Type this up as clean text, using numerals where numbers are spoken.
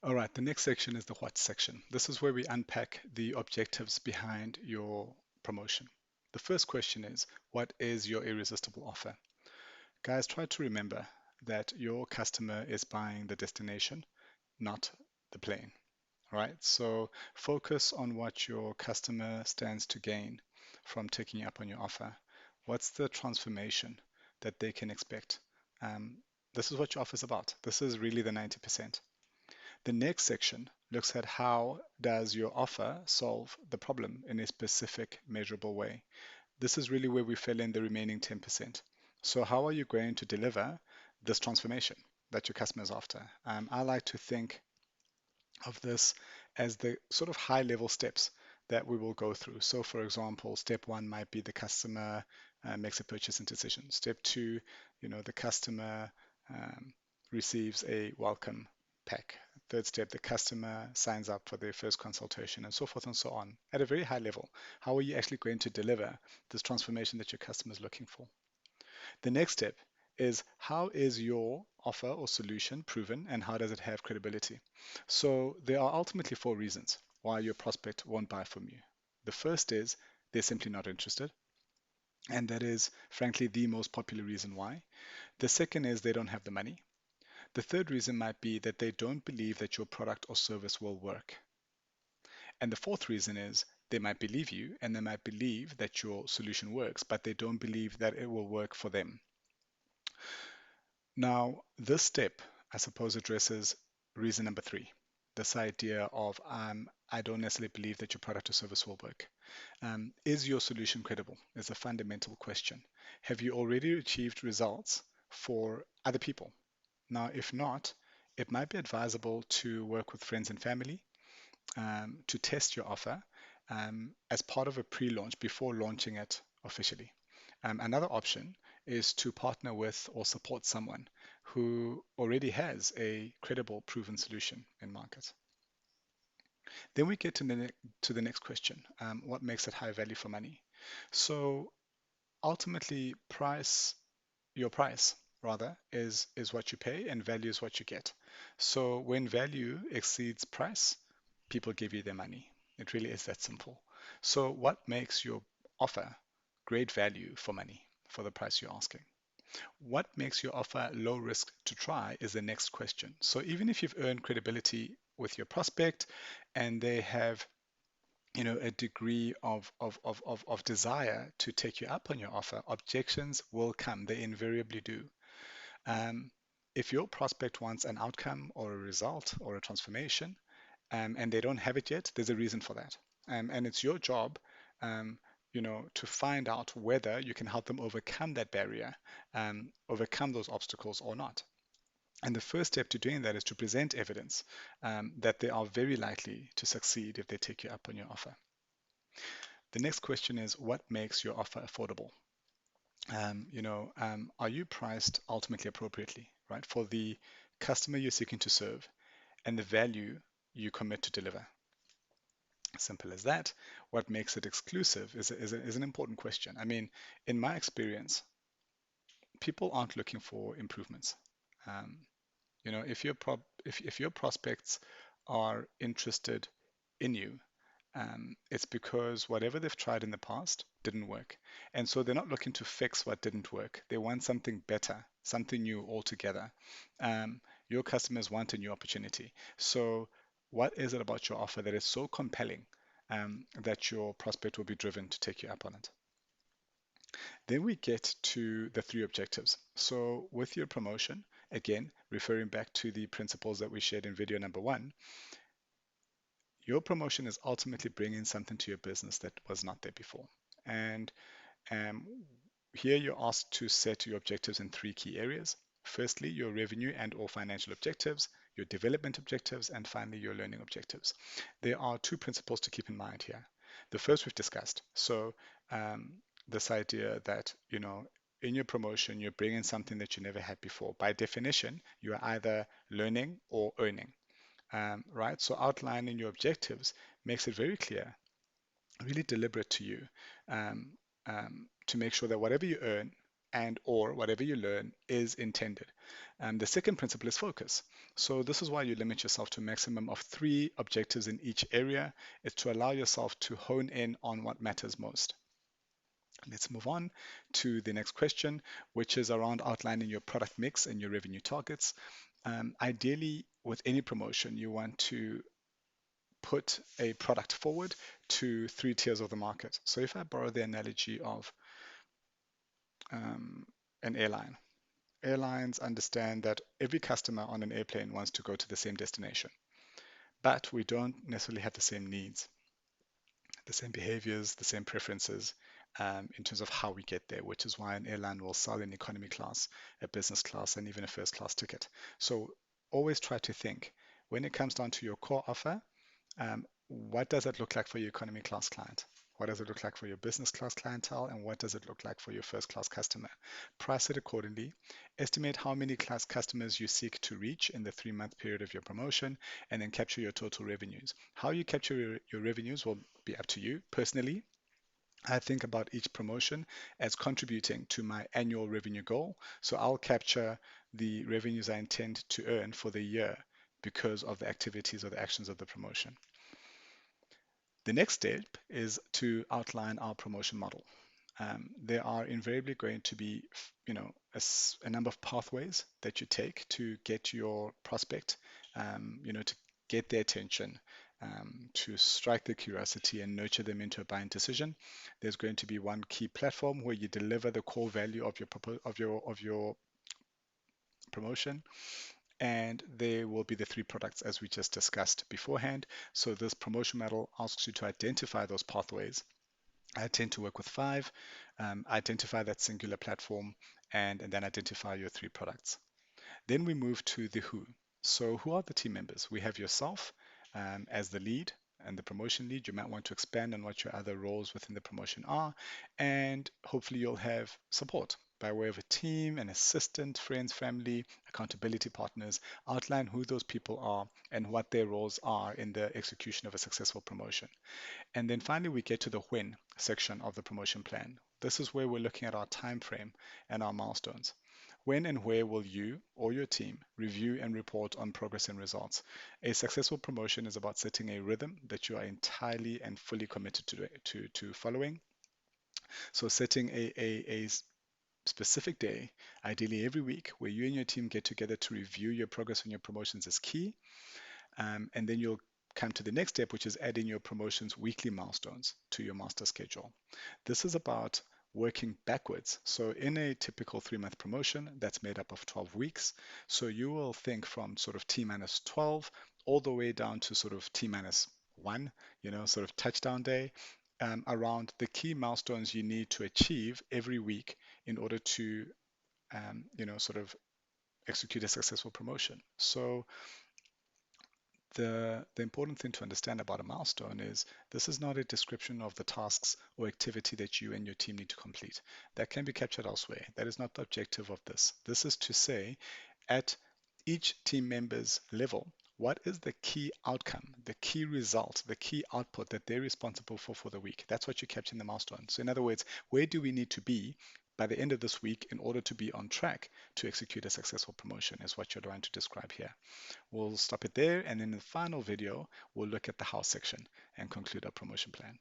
All right, the next section is the what section. This is where we unpack the objectives behind your promotion. The first question is, what is your irresistible offer? Guys, try to remember that your customer is buying the destination, not the plane. All right, so focus on what your customer stands to gain from taking you up on your offer. What's the transformation that they can expect? Um, this is what your offer is about. This is really the 90%. The next section looks at how does your offer solve the problem in a specific measurable way. This is really where we fill in the remaining 10%. So how are you going to deliver this transformation that your customer is after? I like to think of this as the sort of high level steps that we will go through. So for example, step one might be the customer makes a purchasing decision. Step two, the customer um, receives a welcome pack. Third step, the customer signs up for their first consultation and so forth and so on. At a very high level, how are you actually going to deliver this transformation that your customer is looking for? The next step is how is your offer or solution proven and how does it have credibility? So there are ultimately four reasons why your prospect won't buy from you. The first is they're simply not interested, and that is frankly the most popular reason why. The second is they don't have the money. The third reason might be that they don't believe that your product or service will work. And the fourth reason is they might believe you and they might believe that your solution works, but they don't believe that it will work for them. Now, this step, I suppose, addresses reason number three, this idea of I don't necessarily believe that your product or service will work. Is your solution credible? Is a fundamental question. Have you already achieved results for other people? Now, if not, it might be advisable to work with friends and family to test your offer as part of a pre-launch before launching it officially. Another option is to partner with or support someone who already has a credible, proven solution in market. Then we get to the next question. What makes it high value for money? So ultimately, your price rather is what you pay and value is what you get. So when value exceeds price, people give you their money. It really is that simple. So what makes your offer great value for money for the price you're asking? What makes your offer low risk to try is the next question. So even if you've earned credibility with your prospect and they have a degree of desire to take you up on your offer, objections will come. They invariably do. Um, if your prospect wants an outcome or a result or a transformation, and they don't have it yet, there's a reason for that. And it's your job, um, to find out whether you can help them overcome that barrier, overcome those obstacles or not. And the first step to doing that is to present evidence that they are very likely to succeed if they take you up on your offer. The next question is what makes your offer affordable? Are you priced ultimately appropriately, right, for the customer you're seeking to serve and the value you commit to deliver? Simple as that. What makes it exclusive is an important question. I mean, in my experience, people aren't looking for improvements. Um, if your prospects are interested in you, it's because whatever they've tried in the past didn't work. And so they're not looking to fix what didn't work. They want something better, something new altogether. Your customers want a new opportunity. So, what is it about your offer that is so compelling that your prospect will be driven to take you up on it? Then we get to the three objectives. So, with your promotion, again, referring back to the principles that we shared in video number one, your promotion is ultimately bringing something to your business that was not there before. And um, here you're asked to set your objectives in three key areas. Firstly, your revenue and or financial objectives, your development objectives, and finally, your learning objectives. There are two principles to keep in mind here. The first we've discussed. So um, this idea that, in your promotion, you're bringing something that you never had before. By definition, you are either learning or earning. Right? So outlining your objectives makes it very clear, really deliberate to you, um, to make sure that whatever you earn and or whatever you learn is intended. The second principle is focus. So this is why you limit yourself to a maximum of 3 objectives in each area. It's to allow yourself to hone in on what matters most. Let's move on to the next question, which is around outlining your product mix and your revenue targets. Ideally, with any promotion, you want to put a product forward to 3 tiers of the market. So if I borrow the analogy of um, an airline, airlines understand that every customer on an airplane wants to go to the same destination, but we don't necessarily have the same needs, the same behaviors, the same preferences in terms of how we get there, which is why an airline will sell an economy class, a business class, and even a first class ticket. So always try to think when it comes down to your core offer, what does it look like for your economy class client? What does it look like for your business class clientele? And what does it look like for your first class customer? Price it accordingly. Estimate how many class customers you seek to reach in the 3 month period of your promotion, and then capture your total revenues. How you capture your revenues will be up to you. Personally, I think about each promotion as contributing to my annual revenue goal. So I'll capture the revenues I intend to earn for the year because of the activities or the actions of the promotion. The next step is to outline our promotion model. There are invariably going to be, a number of pathways that you take to get your prospect, to get their attention, to strike their curiosity and nurture them into a buying decision. There's going to be one key platform where you deliver the core value of your promotion, and there will be the 3 products as we just discussed beforehand. So this promotion model asks you to identify those pathways. I tend to work with 5, identify that singular platform, and then identify your 3 products. Then we move to the who. So who are the team members? We have yourself as the lead and the promotion lead. You might want to expand on what your other roles within the promotion are, and hopefully you'll have support by way of a team, an assistant, friends, family, accountability partners. Outline who those people are and what their roles are in the execution of a successful promotion. And then finally, we get to the when section of the promotion plan. This is where we're looking at our time frame and our milestones. When and where will you or your team review and report on progress and results? A successful promotion is about setting a rhythm that you are entirely and fully committed to following. So setting a specific day, ideally every week, where you and your team get together to review your progress on your promotions is key. And then you'll come to the next step, which is adding your promotions weekly milestones to your master schedule. This is about working backwards. So in a typical 3 month promotion, that's made up of 12 weeks. So you will think from sort of T minus 12 all the way down to sort of T minus 1, sort of touchdown day, around the key milestones you need to achieve every week in order to, sort of execute a successful promotion. So the important thing to understand about a milestone is this is not a description of the tasks or activity that you and your team need to complete. That can be captured elsewhere. That is not the objective of this. This is to say, at each team member's level, what is the key outcome, the key result, the key output that they're responsible for the week? That's what you capture in the milestone. So in other words, where do we need to be by the end of this week in order to be on track to execute a successful promotion is what you're trying to describe here. We'll stop it there, and in the final video, we'll look at the how section and conclude our promotion plan.